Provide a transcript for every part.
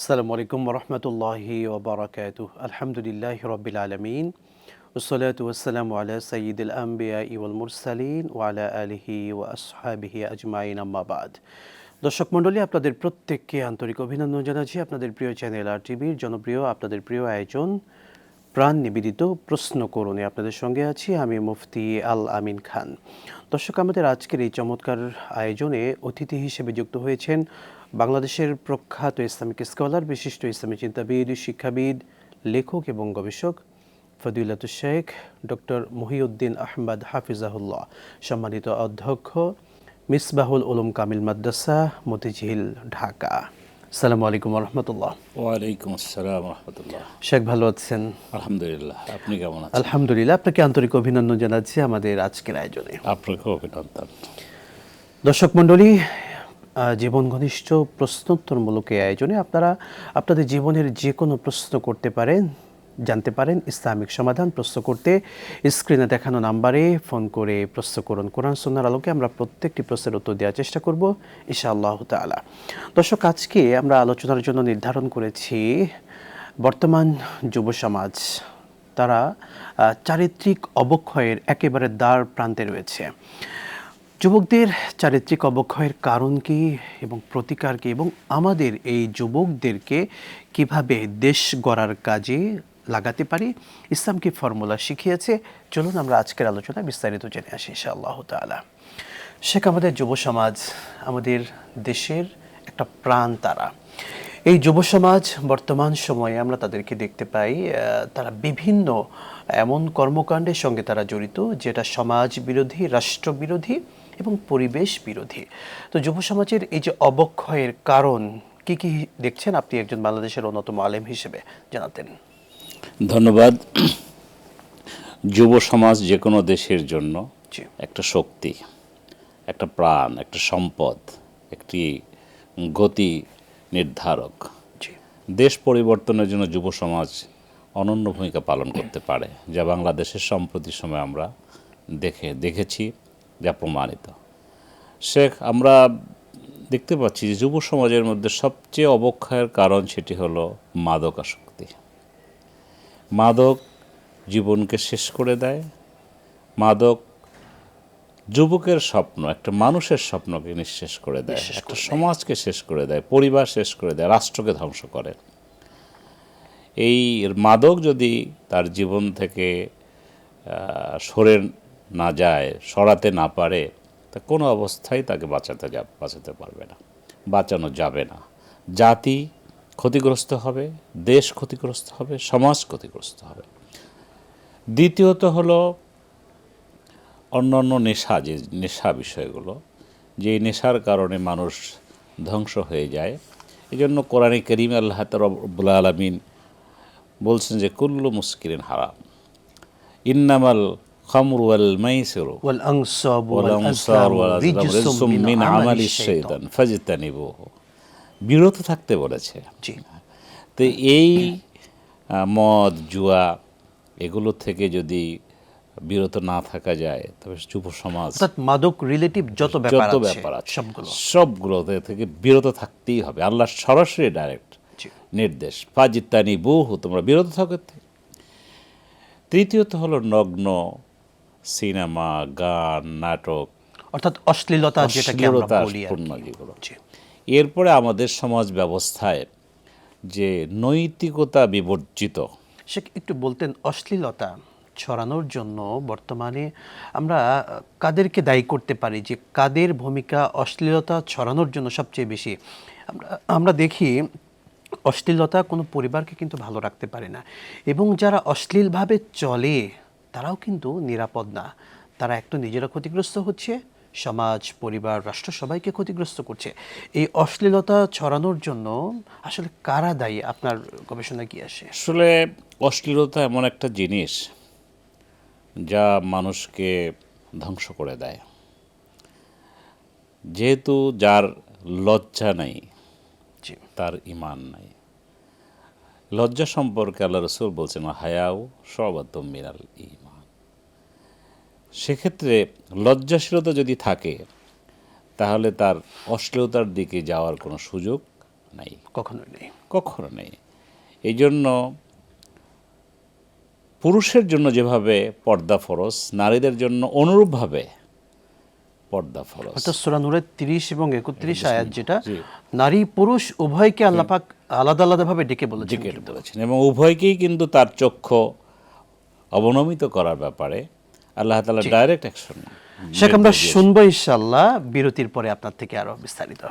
আসসালামু আলাইকুম ওরহমতুল্লাহি ওবরাকাতুহ। আলহামদুলিল্লাহি রব্বিল আলামিন ওয়াসসালাতু ওয়াসসালামু আলা সাইয়্যিদিল আমবিয়া ওয়াল মুরসালিন ওয়া আলা আলিহি ওয়া আসহাবিহি আজমাইন, আম্মা বাদ। দর্শক মণ্ডলী, আপনাদের প্রত্যেককে আন্তরিক অভিনন্দন জানাচ্ছি আপনাদের প্রিয় চ্যানেল আর টিভির জনপ্রিয় আপনাদের প্রিয় আয়োজন প্রাণ নিবেদিত প্রশ্ন করণে। আপনাদের সঙ্গে আছি আমি মুফতি আল আমিন খান। দর্শক, আমাদের আজকের এই চমৎকার আয়োজনে অতিথি হিসেবে যুক্ত হয়েছেন বাংলাদেশের প্রখ্যাত ইসলামিক স্কলার, বিশিষ্ট ইসলামী চিন্তাবিদ, শিক্ষাবিদ, লেখক এবং গবেষক ফদিলাতুশ শেখ ডক্টর মহিউদ্দিন আহমদ হাফিজাহুল্লাহ, সম্মানিত অধ্যক্ষ মিসবাহুল উলুম কামিল মাদ্রাসা, মতিঝিল, ঢাকা। আসসালামু আলাইকুম রহমতুল্লাহ। ওয়ালাইকুম আসসালাম রহমতুল্লাহ। শেখ, ভালো আছেন? আলহামদুলিল্লাহ, আপনি কেমন আছেন? আলহামদুলিল্লাহ, আপনাকে আন্তরিক অভিনন্দন জানাচ্ছি আমাদের আজকের আয়োজনে। আপনাকেও অভিনন্দন। দর্শক মণ্ডলী, জীবন ঘনিষ্ঠ প্রশ্নোত্তরমূলক এই আয়োজনে আপনারা আপনাদের জীবনের যে কোনো প্রশ্ন করতে পারেন, জানতে পারেন ইসলামিক সমাধান। প্রশ্ন করতে স্ক্রিনে দেখানো নাম্বারে ফোন করে প্রশ্ন করুন। কোরআন সুন্নাহর আলোকে আমরা প্রত্যেকটি প্রশ্নের উত্তর দেওয়ার চেষ্টা করব ইনশাআল্লাহ তাআলা। দর্শক, আজকে আমরা আলোচনার জন্য নির্ধারণ করেছি বর্তমান যুব সমাজ, তারা চারিত্রিক অবক্ষয়ের একেবারে দ্বার প্রান্তে রয়েছে। যুবকদের চারিত্রিক অবক্ষয়ের কারণ কি এবং প্রতিকার কি, এবং আমাদের এই যুবকদেরকে কিভাবে দেশ গড়ার কাজে লাগাতে পারি, ইসলাম কি ফর্মুলা শিখিয়েছে, চলুন আমরা আজকের আলোচনা বিস্তারিত জেনে আসি ইনশাআল্লাহ তাআলা। শেখ, আমাদের যুব সমাজ আমাদের দেশের একটা প্রাণ তারা। এই যুব সমাজ বর্তমান সময়ে আমরা তাদেরকে দেখতে পাই, তারা বিভিন্ন এমন কর্মকাণ্ডের সঙ্গে তারা জড়িত যেটা সমাজ বিরোধী, রাষ্ট্র বিরোধী এবং পরিবেশ বিরোধী। তো যুব সমাজের এই যে অবক্ষয়ের কারণ কি কি দেখছেন, আপনি একজন বাংলাদেশের অন্যতম আলেম হিসেবে জানাতেন। ধন্যবাদ। যুব সমাজ যে কোনো দেশের জন্য জি, একটা শক্তি, একটা প্রাণ, একটা সম্পদ, একটি গতি নির্ধারক। জি, দেশ পরিবর্তনের জন্য যুব সমাজ অনন্য ভূমিকা পালন করতে পারে, যা বাংলাদেশের সম্প্রতি সময় আমরা দেখেছি, যা প্রমাণিত। শেখ, আমরা দেখতে পাচ্ছি যে যুব সমাজের মধ্যে সবচেয়ে অবক্ষয়ের কারণ সেটি হলো মাদকাসক্তি। মাদক জীবনকে শেষ করে দেয়। মাদক যুবকের স্বপ্ন, একটা মানুষের স্বপ্নকে নিঃশেষ করে দেয়, একটা সমাজকে শেষ করে দেয়, পরিবার শেষ করে দেয়, রাষ্ট্রকে ধ্বংস করে। এই মাদক যদি তার জীবন থেকে সরে না যায়, সরাতে না পারে, তা কোনো অবস্থায় তাকে বাঁচাতে পারবে না, বাঁচানো যাবে না। জাতি ক্ষতিগ্রস্ত হবে, দেশ ক্ষতিগ্রস্ত হবে, সমাজ ক্ষতিগ্রস্ত হবে। দ্বিতীয়ত হলো অন্যান্য নেশা, যে নেশা বিষয়গুলো, যে নেশার কারণে মানুষ ধ্বংস হয়ে যায়। এই জন্য কোরআনে কারীমে আল্লাহ রাব্বুল আলামিন বলছেন যে কুল্লু মুস্কিরিন হারাম, ইন্নামাল খামরু ওয়াল মাইসিরু ওয়াল আনসাবু ওয়াল ওয়াল আনসার ওয়াল আজলামু আজলাম রিজসুম মিন আমালি শাইতান ফাজতানিবুহু। বিরত থাকতে বলেছে। জি, তো এই মদ, জুয়া এগুলো থেকে যদি বিরত না থাকা যায়, তবে যুব সমাজ অর্থাৎ মাদক রিলেটিভ যত ব্যাপার আছে সবগুলো থেকে বিরত থাকতেই হবে। আল্লাহ সরাসরি ডাইরেক্ট নির্দেশ, ফাজতানিবুহু, তোমরা বিরত থাকো। তৃতীয়ত হলো নগ্ন সিনেমা, গান, নাটক, অর্থাৎ অশ্লীলতা, যেটাকে আমরা বলি যেগুলো। এরপরে আমাদের সমাজ ব্যবস্থায় যে নৈতিকতা বিবর্জিত। সে একটু বলতেন, অশ্লীলতা ছড়ানোর জন্য বর্তমানে আমরা কাদেরকে দায়ী করতে পারি, যে কাদের ভূমিকা অশ্লীলতা ছড়ানোর জন্য সবচেয়ে বেশি? আমরা দেখি অশ্লীলতা কোনো পরিবারকে কিন্তু ভালো রাখতে পারে না, এবং যারা অশ্লীলভাবে চলে তারাও কিন্তু নিরাপদ না। তারা একটু নিজেরা ক্ষতিগ্রস্ত হচ্ছে, সমাজ, পরিবার, রাষ্ট্র সবাইকে ক্ষতিগ্রস্ত করছে। এই অশ্লীলতা ছড়ানোর জন্য আসলে কারা দায়ী, আপনার গবেষণায় কি আসে? আসলে অশ্লীলতা এমন একটা জিনিস যা মানুষকে ধ্বংস করে দেয়। যেহেতু যার লজ্জা নেই, তার ঈমান নাই। লজ্জা সম্পর্কে আল্লাহ রাসূল বলছেন হায়াউ শুবাতুম মিনাল ঈমান। সেক্ষেত্রে লজ্জাশীলতা যদি থাকে, তাহলে তার অশ্লীলতার দিকে যাওয়ার কোনো সুযোগ নাই, কখনোই নেই। কখনো নেই। এই জন্য পুরুষের জন্য যেভাবে পর্দা ফরজ, নারীদের জন্য অনুরূপভাবে পর্দা ফরজ। অর্থাৎ সূরা নূরের 30 এবং 31 আয়াত যেটা, জি। নারী পুরুষ উভয়কে আল্লাহ পাক আলাদা আলাদাভাবে ডেকে বলেছেন জিজ্ঞেস কিন্তু। বলেছেন এবং উভয়কেই কিন্তু তার চক্ষু অবনমিত করার ব্যাপারে আল্লাহ তাআলা ডাইরেক্ট অ্যাকশন শেখ, আমরা শুনবো ইনশাআল্লাহ বিরতির পরে আপনার থেকে আরো বিস্তারিত।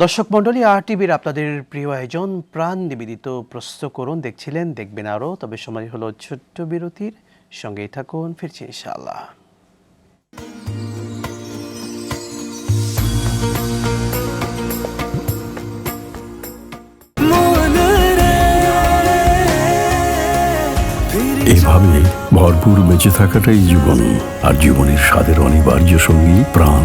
দর্শক মণ্ডলী, RTVর আপনাদের প্রিয় আয়োজন প্রাণ নিবেদিত প্রশ্ন করুন দেখছিলেন, দেখবেন আরো। তবে সময় হলো ছোট্ট বিরতির, সঙ্গেই থাকুন, ফিরছি ইনশাআল্লাহ। এভাবে ভরপুর বেঁচে থাকাটাই জীবন, আর জীবনের স্বাদের অনিবার্য সঙ্গী প্রাণ।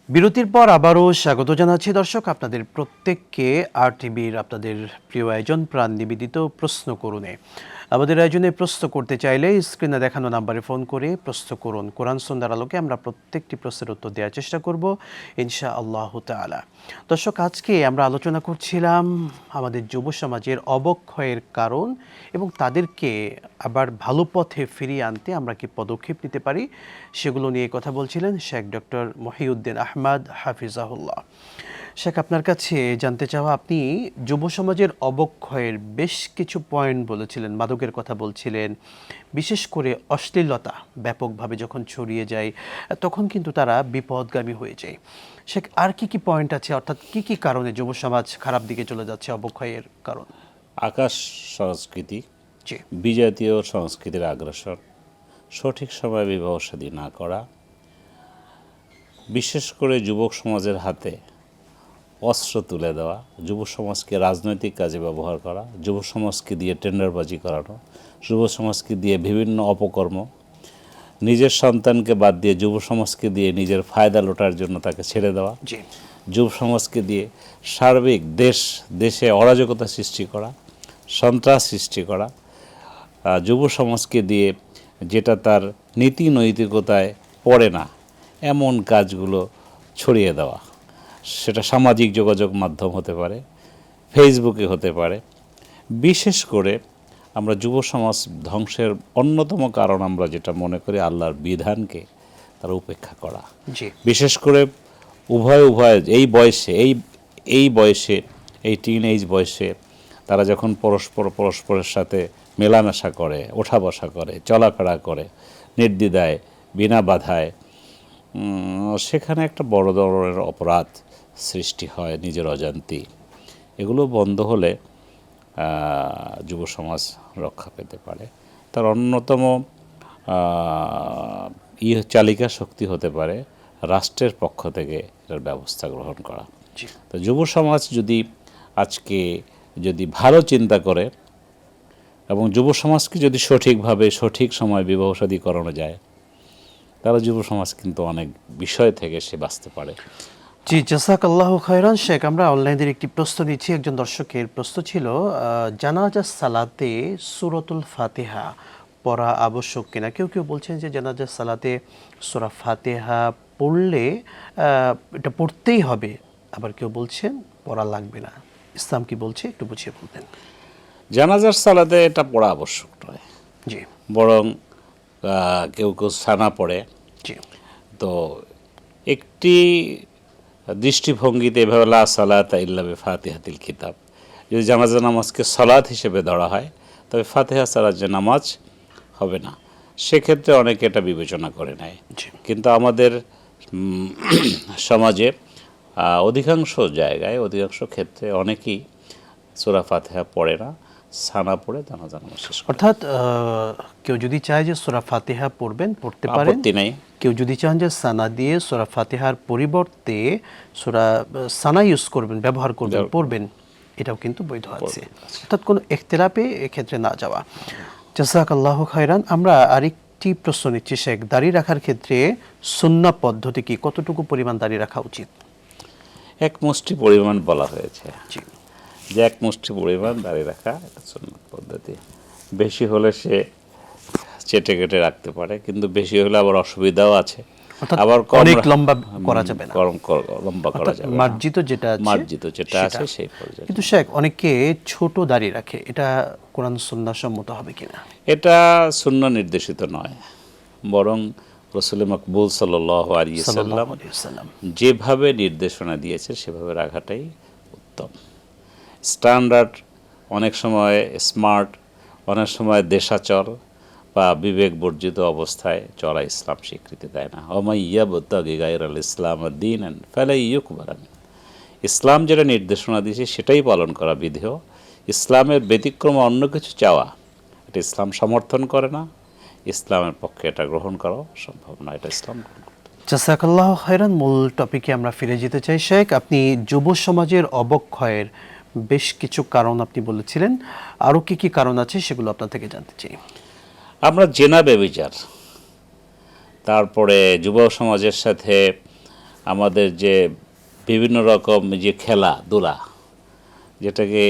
বিরতির পর আবারও স্বাগত জানাচ্ছি দর্শক আপনাদের প্রত্যেককে RTVর আপনাদের প্রিয় আয়োজন প্রাণ নিবেদিত প্রশ্ন করুনে। আমাদের আয়োজনে প্রশ্ন করতে চাইলে স্ক্রিনে দেখানো নাম্বারে ফোন করে প্রশ্ন করুন। কোরআন সুন্নাহর আলোকে আমরা প্রত্যেকটি প্রশ্নের উত্তর দেওয়ার চেষ্টা করব ইনশাআল্লাহু তাআলা। দর্শক, আজকে আমরা আলোচনা করছিলাম আমাদের যুব সমাজের অবক্ষয়ের কারণ এবং তাদেরকে আবার ভালো পথে ফিরিয়ে আনতে আমরা কি পদক্ষেপ নিতে পারি, সেগুলো নিয়ে কথা বলছিলেন শেখ ডক্টর মহিউদ্দিন আহমদ হাফিজাহুল্লাহ। শেখ, আপনার কাছে জানতে চাওয়া, আপনি যুব সমাজের অবক্ষয়ের বেশ কিছু পয়েন্ট বলেছিলেন, মাদকের কথা বলছিলেন, বিশেষ করে অশ্লীলতা ব্যাপকভাবে যখন ছড়িয়ে যায় তখন কিন্তু তারা বিপদগামী হয়ে যায়। শেখ, আর কি কি পয়েন্ট আছে, অর্থাৎ কি কি কারণে যুব সমাজ খারাপ দিকে চলে যাচ্ছে, অবক্ষয়ের কারণ? আকাশ সংস্কৃতি, জি, বিজাতীয় সংস্কৃতির আগ্রাসন, সঠিক সময়ে বিবাহ শাদী না করা, বিশেষ করে যুবক সমাজের হাতে অস্ত্র তুলে দেওয়া, যুব সমাজকে রাজনৈতিক কাজে ব্যবহার করা, যুব সমাজকে দিয়ে টেন্ডারবাজি করানো, যুব সমাজকে দিয়ে বিভিন্ন অপকর্ম, নিজের সন্তানকে বাদ দিয়ে যুব সমাজকে দিয়ে নিজের ফায়দা লোটার জন্য তাকে ছেড়ে দেওয়া, জি, যুব সমাজকে দিয়ে সার্বিক দেশে অরাজকতা সৃষ্টি করা, সন্ত্রাস সৃষ্টি করা, যুব সমাজকে দিয়ে যেটা তার নীতি নৈতিকতায় পড়ে না এমন কাজগুলো ছড়িয়ে দেওয়া। সেটা সামাজিক যোগাযোগ মাধ্যম হতে পারে, ফেসবুকে হতে পারে। বিশেষ করে আমরা যুব সমাজ ধ্বংসের অন্যতম কারণ আমরা যেটা মনে করি আল্লাহর বিধানকে তারা উপেক্ষা করা। জি, বিশেষ করে উভয় এই বয়সে এই টিনএজ বয়সে তারা যখন পরস্পরের সাথে মেলামেশা করে, ওঠা বসা করে, চলাফেরা করে নির্দ্বিধায়, বিনা বাধায়, সেখানে একটা বড় ধরনের অপরাধ সৃষ্টি হয় নিজের অজান্তেই। এগুলো বন্ধ হলে যুব সমাজ রক্ষা পেতে পারে। তার অন্যতম চালিকা শক্তি হতে পারে রাষ্ট্রের পক্ষ থেকে এটার ব্যবস্থা গ্রহণ করা। তো যুব সমাজ যদি ভালো চিন্তা করে এবং যুব সমাজকে যদি সঠিকভাবে সঠিক সময় বিবাহ শাদী করানো যায়, তাহলে যুব সমাজ কিন্তু অনেক বিষয় থেকে সে বাঁচতে পারে। জি, জাযাকাল্লাহু খায়রান। শেখ, আমরা অনলাইনের একটি প্রশ্ন নিচ্ছি। একজন দর্শকের প্রশ্ন ছিল, জানাজা সালাতে সূরাতুল ফাতিহা পড়া আবশ্যক কিনা? কেউ কেউ বলছেন যে জানাজা সালাতে সূরা ফাতিহা পড়লে এটা পড়তেই হবে, আবার কেউ বলছেন পড়া লাগবে না। ইসলাম কি বলছে, একটু বুঝিয়ে বলতেন। জানাজার সালাতে এটা পড়া আবশ্যক নয়, জি, বরং কেউ কেউ সানা পড়ে। জি, তো একটি দৃষ্টিভঙ্গিতে এভাবে লা সালাতা ইল্লা বিফাতিহাতিল কিতাব, যদি জানাজা নামাজকে সালাত হিসেবে ধরা হয় তবে ফাতিহা ছাড়া যে নামাজ হবে না, সেক্ষেত্রে অনেকে এটা বিবেচনা করে নেয়। কিন্তু আমাদের সমাজে অধিকাংশ জায়গায়, অধিকাংশ ক্ষেত্রে অনেকেই সূরা ফাতিহা পড়ে না, সানা পড়ে জানাজা নামাজ শেষ করে। অর্থাৎ কেউ যদি চায় যে সূরা ফাতিহা পড়বেন, পড়তে পারেন। আপত্তি নেই। কেউ যদি চান যে সানা দিয়ে সূরা ফাতিহার পরিবর্তে সূরা সানা ইউজ করবেন, ব্যবহার করবেন, পড়বেন, এটাও কিন্তু বৈধ আছে। অর্থাৎ কোনো ইখতিলাফে এক্ষেত্রে না যাওয়া। জাযাকাল্লাহু খায়রান। আমরা আরেকটি প্রশ্ন নিচ্ছি শেখ, দাড়ি রাখার ক্ষেত্রে সুন্নাহ পদ্ধতি কি? কতটুকু পরিমাণ দাড়ি রাখা উচিত? এক মুষ্টি পরিমাণ বলা হয়েছে, জি, যে এক মুষ্টি পরিমাণ দাড়ি রাখা এটা সুন্নাত পদ্ধতি। বেশি হলে সে চেটে কেটে রাখতে পারে, কিন্তু বেশি হলে আবার অসুবিধাও আছে। অর্থাৎ আবার অনেক লম্বা করা যাবে না, লম্বা করা যাবে না। মার্জিত যেটা আছে মার্জিত যেটা সেটা। আছে সেই পর্যায়ে। কিন্তু শেখ, অনেকে ছোট দাড়ি রাখে, এটা কোরআন সুন্নাহ সম্মত হবে কিনা? এটা সুন্নাহ নির্দেশিত নয়, বরং রাসূল মকবুল সাল্লাল্লাহু আলাইহি ওয়াসাল্লাম সাল্লাল্লাহু আলাইহি ওয়াসাল্লাম যেভাবে নির্দেশনা দিয়েছে সেভাবে রাখাটাই উত্তম। স্ট্যান্ডার্ড, অনেক সময় স্মার্ট, অনেক সময় দেশাচর বা বিবেক বর্জিত অবস্থায় চলা ইসলাম স্বীকৃতি দেয় না। ওমা ইয়াবতাগি গায়রাল ইসলাম দীনান ফালা ইউকবাল মিনহু। ইসলাম যেটা নির্দেশনা দিয়েছে সেটাই পালন করা বিধেয়। ইসলামের ব্যতিক্রমে অন্য কিছু চাওয়া, এটা ইসলাম সমর্থন করে না, ইসলামের পক্ষে এটা গ্রহণ করা সম্ভব না, এটা ইসলাম গ্রহণ করে। জাযাকাল্লাহ খাইরান। মূল টপিকে আমরা ফিরে যেতে চাই শেখ। আপনি যুব সমাজের অবক্ষয়ের বেশ কিছু কারণ আপনি বলেছিলেন, আরও কি কি কারণ আছে সেগুলো আপনার থেকে জানতে চাই। আমরা জেনা ব্যভিচার, তারপরে যুব সমাজের সাথে আমাদের যে বিভিন্ন রকম যে খেলাধুলা, যেটাকে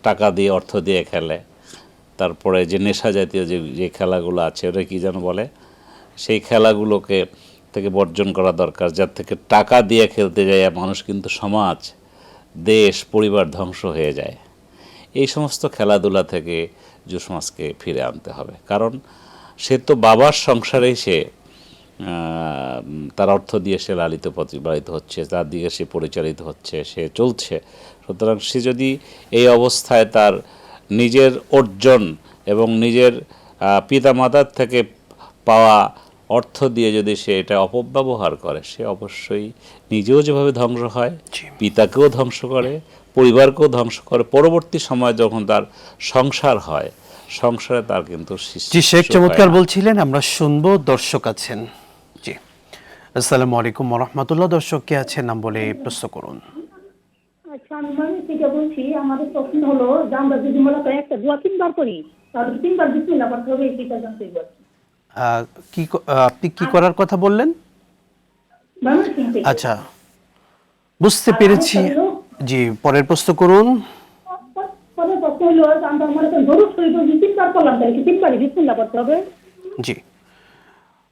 টাকা দিয়ে অর্থ দিয়ে খেলে, তারপরে যে নেশা জাতীয় যে খেলাগুলো আছে ওটা কি যেন বলে, সেই খেলাগুলোকে থেকে বর্জন করা দরকার, যার থেকে টাকা দিয়ে খেলতে যায় মানুষ কিন্তু সমাজ, দেশ, পরিবার ধ্বংস হয়ে যায়। এই সমস্ত খেলাধুলা থেকে যুব সমাজকে ফিরে আনতে হবে, কারণ সে তো বাবার সংসারেই সে তার অর্থ দিয়ে সে লালিত প্রতিপালিত হচ্ছে, তার দিকে সে পরিচালিত হচ্ছে, সে চলছে। সুতরাং সে যদি এই অবস্থায় তার নিজের অর্জন এবং নিজের পিতামাতার থেকে পাওয়া অর্থ দিয়ে যদি সে এটা অপব্যবহার করে, সে অবশ্যই নিজেও যেভাবে ধ্বংস হয়, পিতাকেও ধ্বংস করে, পরিবারকেও ধ্বংস করে। পরবর্তী সময় যখন তার সংসার হয়, সংসারে তার কিন্তু জি শেখ, চমৎকার বলছিলেন। আমরা শুনবো, দর্শক আছেন। জি, আসসালামু আলাইকুম ওয়া রাহমাতুল্লাহ। দর্শক কে আছেন নাম বলে প্রশ্ন করুন। আচ্ছা, আমি থেকে বলছি। আমাদের প্রশ্ন হলো যে আমরা যদি মনে করি একটা দোয়া তিনবার করি, তাহলে তিনবার বিসমিল্লাহ পড়তে হবে, এটা জানতে চাই। আপনি কি করার কথা বললেন? ময়মনসিংহ থেকে। আচ্ছা, বুঝতে পেরেছি। জি, পরের প্রশ্ন করুন। পরে প্রশ্ন হলো যে আমরা মনে করি দরুদ শরীফ যদি তিনবার পড়লাম, তাহলে কি তিনবারই বিসমিল্লাহ পড়তে হবে? জি,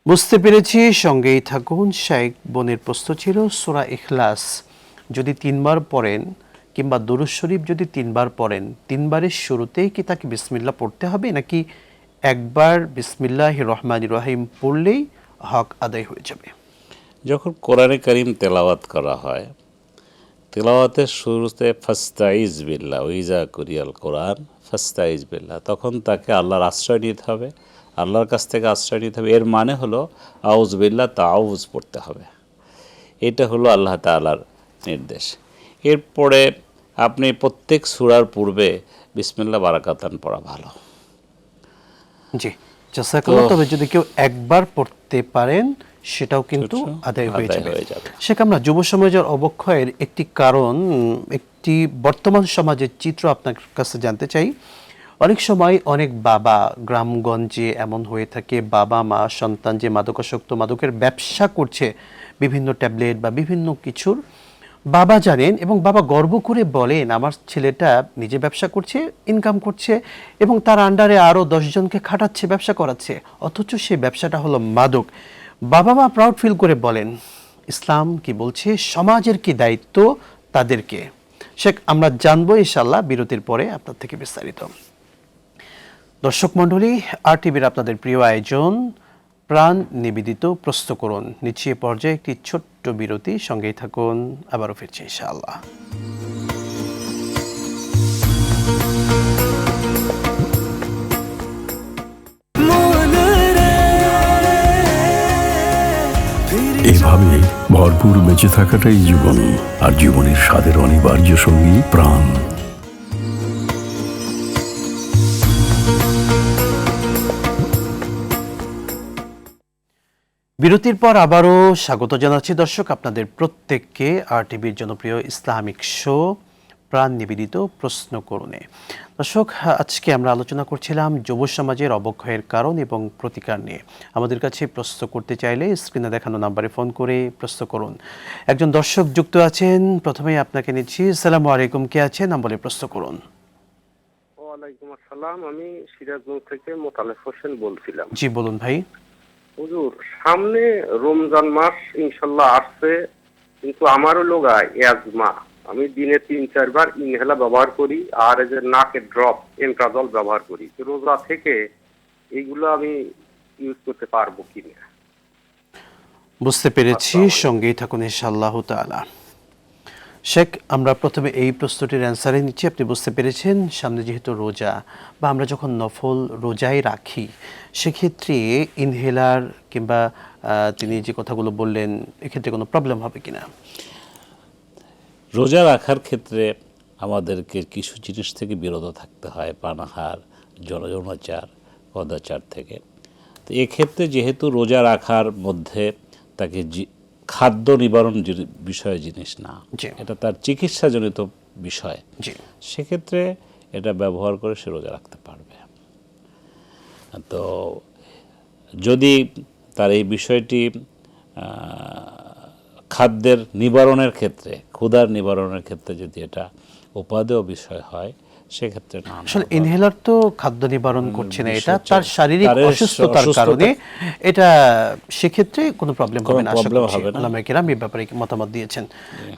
বুঝতে পেরেছি। সঙ্গেই থাকুন। শেখ বোনের প্রশ্ন ছিল সূরা ইখলাস যদি তিনবার পড়েন কিংবা দরুদ শরীফ যদি তিনবার পড়েন, তিনবারের শুরুতেই কি তাকে বিসমিল্লাহ পড়তে হবে, নাকি একবার বিসমিল্লাহির রহমানির রহিম পড়লেই হক আদায় হয়ে যাবে? যখন কোরআনে কারীম তেলাওয়াত করা হয়, তেলাওয়াতের শুরুতে ফাস্তাইজ বিল্লাহ, ওইজা কুরিয়াল কোরআন ফাস্তাইজ বিল্লাহ, তখন তাকে আল্লাহর আশ্রয় নিতে হবে, আল্লাহর কাছ থেকে আশ্রয় নিতে হবে। এর মানে হলো আউজ বিল্লাহ তাউজ পড়তে হবে। এটা হলো আল্লাহ তাআলার নির্দেশ। এরপরে আপনি প্রত্যেক সূরার পূর্বে বিসমিল্লাহ বারাকাতান পড়া ভালো। জি, জাযাকাল্লাহ। তবে যদি কেউ একবার পড়তে পারেন সেটাও কিন্তু আদায় হয়ে যাবে। শেখ, আমরা যুব সমাজের অবক্ষয়ের একটি কারণ, একটি বর্তমান সমাজের চিত্র আপনার কাছে জানতে চাই। অনেক সময় অনেক বাবা গ্রামগঞ্জে এমন হয়ে থাকে, বাবা মা সন্তান যে মাদকাসক্ত, মাদকের ব্যবসা করছে, বিভিন্ন ট্যাবলেট বা বিভিন্ন কিছুর, বাবা জানেন এবং বাবা গর্ব করে বলেন আমার ছেলেটা নিজে ব্যবসা করছে, ইনকাম করছে এবং তার আন্ডারে আরও 10 জনকে খাটাচ্ছে, ব্যবসা করাচ্ছে, অথচ সেই ব্যবসাটা হলো মাদক। বাবা মা প্রাউড ফিল করে বলেন, ইসলাম কি বলছে, সমাজের কি দায়িত্ব তাদেরকে? শেখ, আমরা জানবো ইনশাআল্লাহ বিরতির পরে আপনার থেকে বিস্তারিত। দর্শক মণ্ডলী, RTVর আপনাদের প্রিয় আয়োজন প্রাণ নিবেদিত প্রশ্ন করুন নিচে পর্যায়ে একটি ছোট্ট বিরতি, সঙ্গেই থাকুন, আবারও ফিরছি ইনশাআল্লাহ। এভাবে ভরপুর বেঁচে থাকাটাই জীবন, আর জীবনের স্বাদের অনিবার্য সঙ্গী প্রাণ। বিরতির পর আবারও স্বাগত জানাচ্ছি দর্শক আপনাদের প্রত্যেককে RTVর জনপ্রিয় ইসলামিক শো প্রাণ নিবেদিত প্রশ্ন করুনে। দর্শক, আজকে আমরা আলোচনা করছিলাম যুব সমাজের অবক্ষয়ের কারণ এবং প্রতিকার নিয়ে। আমাদের কাছে প্রশ্ন করতে চাইলে স্ক্রিনে দেখানো নাম্বারে ফোন করে প্রশ্ন করুন। একজন দর্শক যুক্ত আছেন, প্রথমেই আপনাকে নিচ্ছি। আসসালামু আলাইকুম, কে আছেন নাম বলে প্রশ্ন করুন। ওয়ালাইকুম আসসালাম। আমি সিরাজগঞ্জ থেকে মোতালেব হোসেন বলছিলাম। জি বলুন ভাই। হুজুর, সামনে রমজান মাস ইনশাল্লাহ আসছে, কিন্তু আমার হলো অ্যাজমা। আমি দিনে 3-4 বার ইনহেলার ব্যবহার করি, আর এই যে নাকের ড্রপ এন্ট্রাজল ব্যবহার করি। তো রোজা থেকে এইগুলো আমি ইউজ করতে পারবো কিনা? বুঝতে পেরেছি, সঙ্গেই থাকুন ইনশাআল্লাহ তাআলা। শেখ, আমরা প্রথমে এই প্রশ্নটির অ্যান্সারে নিচ্ছি। আপনি বুঝতে পেরেছেন সামনে যেহেতু রোজা, বা আমরা যখন নফল রোজাই রাখি, সেক্ষেত্রে ইনহেলার কিংবা তিনি যে কথাগুলো বললেন, এক্ষেত্রে কোনো প্রবলেম হবে কিনা? রোজা রাখার ক্ষেত্রে আমাদেরকে কিছু জিনিস থেকে বিরত থাকতে হয়, পানাহার, যৌনাচার, কদাচার থেকে। তো এক্ষেত্রে যেহেতু রোজা রাখার মধ্যে তাকে খাদ্য নিবারণ বিষয় জিনিস না, জি। এটা তার চিকিৎসাজনিত বিষয়, জি। সেক্ষেত্রে এটা ব্যবহার করে সে রোজা রাখতে পারবে। তো যদি তার এই বিষয়টি খাদ্যের নিবারণের ক্ষেত্রে, ক্ষুধার নিবারণের ক্ষেত্রে যদি এটা উপাদেয় বিষয় হয়, সেক্ষেত্রে না। আসলে ইনহেলার তো খাদ্য নিবারণ করছে না, এটা তার শারীরিক অসুস্থতার কারণে, এটা সেক্ষেত্রে কোনো প্রবলেম হবে না। আল্লামা কেরাম এই ব্যাপারে মতামত দিয়েছেন।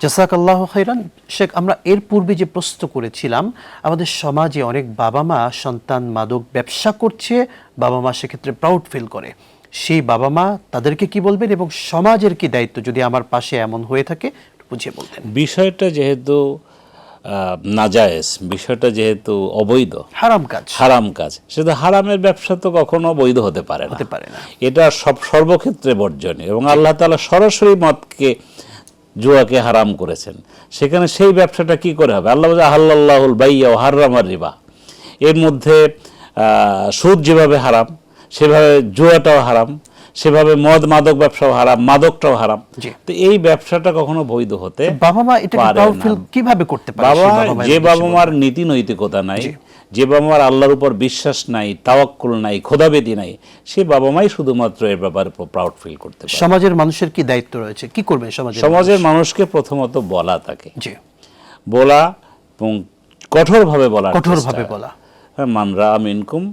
জাযাকাল্লাহু খাইরান। শেখ, আমরা এর পূর্বে যে প্রশ্ন করেছিলাম, আমাদের সমাজে অনেক বাবা মা সন্তান মাদক ব্যবসা করছে, বাবা মা সেক্ষেত্রে প্রাউড ফিল করে। সেই বাবা মা তাদেরকে কি বলবেন, এবং সমাজের কি দায়িত্ব যদি আমার পাশে এমন হয়ে থাকে, বুঝিয়ে বলতেন। বিষয়টা যেহেতু নাজায়েজ, বিষয়টা যেহেতু অবৈধ, হারাম কাজ, সেটা হারামের ব্যবসা তো কখনো বৈধ হতে পারে না। এটা সর্বক্ষেত্রে বর্জনীয়, এবং আল্লাহ তাআলা সরাসরি মদকে, জুয়াকে হারাম করেছেন। সেখানে সেই ব্যবসাটা কি করে হবে? আল্লাহ বলে আহাল্লাল্লাহুল বাইয়া ওয়া হাররামার রিবা। এর মধ্যে সুদ যেভাবে হারাম, সেভাবে জুয়াটাও হারাম, সেভাবে মদ মাদক ব্যবসাও হারাম, মাদকটাও হারাম। তো এই ব্যবসাটা কখনো বৈধ হতে বাবা মা এটা কিভাবে করতে পারে? যে বাবা মার নীতি নৈতিকতা নাই, যে বাবা মার আল্লাহর উপর বিশ্বাস নাই, তাওয়াক্কুল নাই, খোদাবেদি নাই, সেই বাবা মাই শুধুমাত্র এর ব্যাপারে প্রাউড ফিল করতে পারে। সমাজের মানুষের কি দায়িত্ব রয়েছে? কি করবে সমাজের মানুষকে? প্রথমত বলা, তাকে জি বলা, এবং কঠোরভাবে বলা। মান রাআ মিনকুম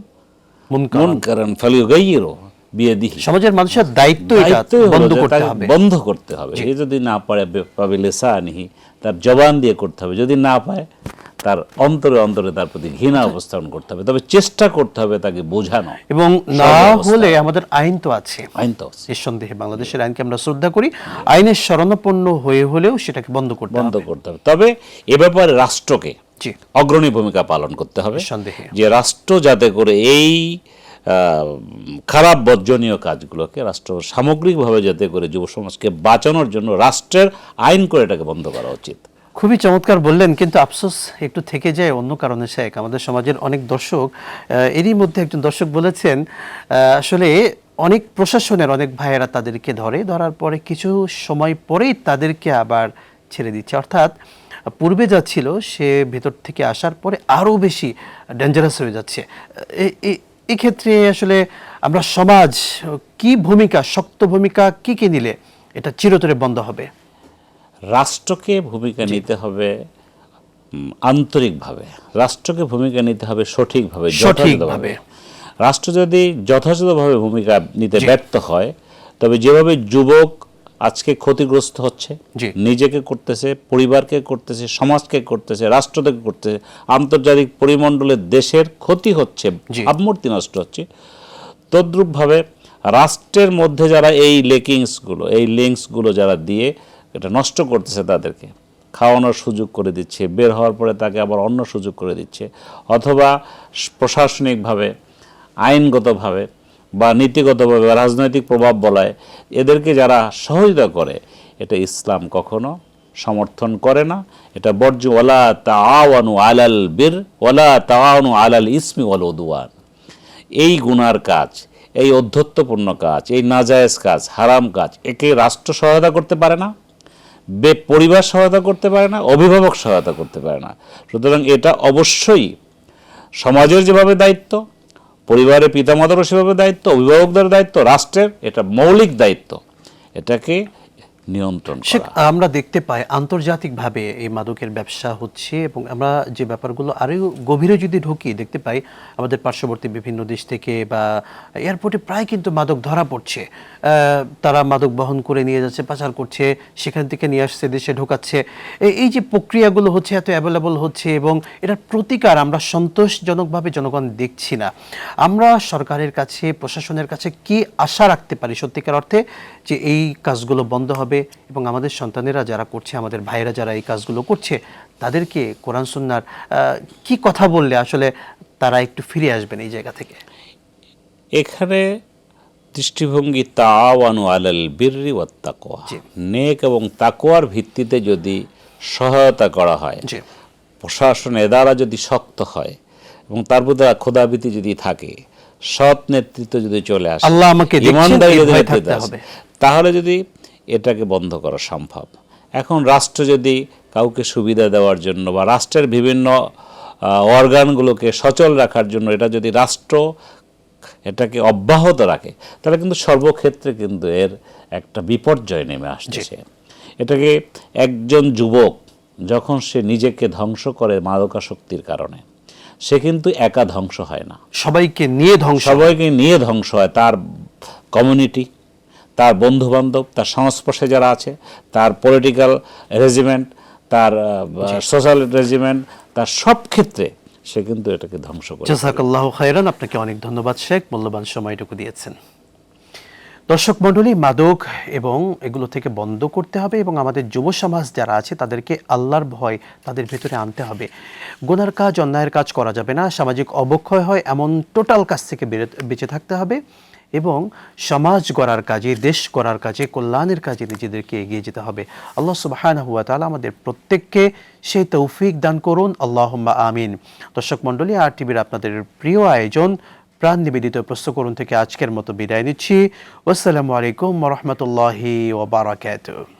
মুনকারান ফালিয়ুগাইয়িরু বিয়াদিহি। সমাজের মানুষের দায়িত্ব এটা বন্ধ করতে হবে। এ যদি না পারে বিলিসানিহি, তার জবান দিয়ে করতে হবে। যদি না পায়, তার অন্তরে অন্তরে তার প্রতি ঘৃণা অবস্থান করতে হবে। তবে চেষ্টা করতে হবে তাকে বোঝানো, এবং না হলে আমাদের আইন তো আছে। নিঃসন্দেহে বাংলাদেশের আইনকে আমরা শ্রদ্ধা করি, আইনের শরণাপন্ন হয়ে হলেও সেটাকে বন্ধ করতে হবে। তবে এ ব্যাপারে রাষ্ট্রকে অগ্রণী ভূমিকা পালন করতে হবে, যে রাষ্ট্র যাতে করে এই খারাপ বর্জনীয় কাজগুলোকে, রাষ্ট্র সামগ্রিকভাবে যাতে করে যুব সমাজকে বাঁচানোর জন্য রাষ্ট্রের আইন করে এটাকে বন্ধ করা উচিত। খুবই চমৎকার বললেন, কিন্তু আফসোস একটু থেকে যায় অন্য কারণে। শেখ, আমাদের সমাজের অনেক দর্শক, এরই মধ্যে একজন দর্শক বলেছেন, আসলে অনেক প্রশাসনের অনেক ভাইয়েরা তাদেরকে ধরার পরে কিছু সময় পরেই তাদেরকে আবার ছেড়ে দিচ্ছে। অর্থাৎ পূর্বে যা ছিল সে ভেতর থেকে আসার পরে আরও বেশি ডেঞ্জারাস হয়ে যাচ্ছে। এক্ষেত্রে আসলে আমরা সমাজ কি ভূমিকা, শক্ত ভূমিকা কি নিলে এটা চিরতরে বন্ধ হবে? রাষ্ট্রকে ভূমিকা নিতে হবে আন্তরিকভাবে, রাষ্ট্রকে ভূমিকা নিতে হবে সঠিকভাবে। রাষ্ট্র যদি যথাযথভাবে ভূমিকা নিতে ব্যর্থ হয়, তবে যেভাবে যুবক আজকে ক্ষতিগ্রস্ত হচ্ছে, নিজেকে করতেছে, পরিবারকে করতেছে, সমাজকে করতেছে, রাষ্ট্রকে করতেছে, আন্তর্জাতিক পরিমণ্ডলের দেশের ক্ষতি হচ্ছে, ভাবমূর্তি নষ্ট হচ্ছে, তদ্রূপভাবে রাষ্ট্রের মধ্যে যারা এই লিঙ্কসগুলো যারা দিয়ে এটা নষ্ট করতেছে, তাদেরকে খাওয়ানোর সুযোগ করে দিচ্ছে, বের হওয়ার পরে তাকে আবার অন্য সুযোগ করে দিচ্ছে, অথবা প্রশাসনিকভাবে, আইনগতভাবে বা নীতিগতভাবে, রাজনৈতিক প্রভাব বলায় এদেরকে যারা সহযোগিতা করে, এটা ইসলাম কখনো সমর্থন করে না। এটা বর্জ্য। ওয়ালা তাআওয়ানু আলাল বির ওয়ালা তাআওয়ানু আলাল ইসমি ওয়াল উদওয়ান। এই গুনার কাজ, এই অধ্যত্বপূর্ণ কাজ, এই নাজায়েজ কাজ, হারাম কাজ, একে রাষ্ট্র সহায়তা করতে পারে না, পরিবার সহায়তা করতে পারে না, অভিভাবক সহায়তা করতে পারে না। সুতরাং এটা অবশ্যই সমাজের যেভাবে দায়িত্ব, পরিবারের পিতামাতারও সেভাবে দায়িত্ব, অভিভাবকদের দায়িত্ব, রাষ্ট্রের এটা মৌলিক দায়িত্ব। এটাকে নিয়ন্ত্রণ শেখ, করা। আমরা দেখতে পাই আন্তর্জাতিকভাবে এই মাদকের ব্যবসা হচ্ছে এবং আমরা যে ব্যাপারগুলো আরও গভীরে যদি ঢুকি দেখতে পাই আমাদের পার্শ্ববর্তী বিভিন্ন দেশ থেকে বা এয়ারপোর্টে প্রায় কিন্তু মাদক ধরা পড়ছে। তারা মাদক বহন করে নিয়ে যাচ্ছে, পাচার করছে, সেখান থেকে নিয়ে আসছে, দেশে ঢোকাচ্ছে। এই যে প্রক্রিয়াগুলো হচ্ছে এত অ্যাভেলেবল হচ্ছে এবং এটার প্রতিকার আমরা সন্তোষজনকভাবে জনগণ দেখছি না। আমরা সরকারের কাছে, প্রশাসনের কাছে কি আশা রাখতে পারি সত্যিকার অর্থে যে এই কাজগুলো বন্ধ হবে এবং আমাদের সন্তানেরা যারা করছে, আমাদের ভাইয়েরা যারা এই কাজগুলো করছে, তাদেরকে কোরআন সুন্নাহর কি কথা বললে আসলে তারা একটু ফিরে আসবেন এই জায়গা থেকে? এখানে দৃষ্টিভঙ্গি তাআওয়ানু আলাল বিররি ওয়াত তাকওয়া, জি। নেক এবং তাকওয়ার ভিত্তিতে যদি সহায়তা করা হয়, জি, প্রশাসন এদারা যদি শক্ত হয় এবং তার প্রতি খোদাভীতি যদি থাকে, সৎ নেতৃত্ব যদি চলে আসে, আল্লাহ আমাকে দেখছেন, ইমানদারি এই যদি ভয় নেতৃত্বে থাকতে আসে, হবে। তাহলে যদি এটাকে বন্ধ করা সম্ভব। এখন রাষ্ট্র যদি কাউকে সুবিধা দেওয়ার জন্য বা রাষ্ট্রের বিভিন্ন অর্গানগুলোকে সচল রাখার জন্য এটা যদি রাষ্ট্র এটাকে অব্যাহত রাখে, তাহলে কিন্তু সর্বক্ষেত্রে কিন্তু এর একটা বিপর্যয় নেমে আসছে। এটাকে একজন যুবক যখন সে নিজেকে ধ্বংস করে মাদকাসক্তির কারণে, সে কিন্তু একা ধ্বংস হয় না, সবাইকে নিয়ে ধ্বংস। সবাইকে নিয়ে ধ্বংস হয়। তার কমিউনিটি, তার বন্ধুবান্ধব, তার সংস্পর্শে যারা আছে, তার পলিটিক্যাল রেজিমেন্ট, তার সোশ্যাল রেজিমেন্ট, তার সব ক্ষেত্রে সে কিন্তু এটাকে ধ্বংস করে। জাযাকাল্লাহু খায়রান, আপনাকে অনেক ধন্যবাদ শেখ, মূল্যবান সময়টুকু দিয়েছেন। দর্শক মণ্ডলী, মাদক এবং এগুলো থেকে বন্ধ করতে হবে এবং আমাদের যুব সমাজ যারা আছে তাদেরকে আল্লাহর ভয় তাদের ভেতরে আনতে হবে। গুনার কাজ, অন্যায়ের কাজ করা যাবে না, সামাজিক অবক্ষয় হয় এমন টোটাল কাজ থেকে বেঁচে থাকতে হবে এবং সমাজ গড়ার কাজে, দেশ গড়ার কাজে, কল্যাণের কাজে নিজেদেরকে এগিয়ে যেতে হবে। আল্লাহ সুবহানাহু ওয়া তাআলা আমাদের প্রত্যেককে সেই তৌফিক দান করুন, আল্লাহুম্মা আমিন। দর্শক মণ্ডলী, আর টিভির আপনাদের প্রিয় আয়োজন প্রাণ নিবেদিত প্রশ্ন করুন থেকে আজকের মতো বিদায় নিচ্ছি। আসসালামু আলাইকুম ওয়া রাহমাতুল্লাহি ওয়া বারাকাতুহু।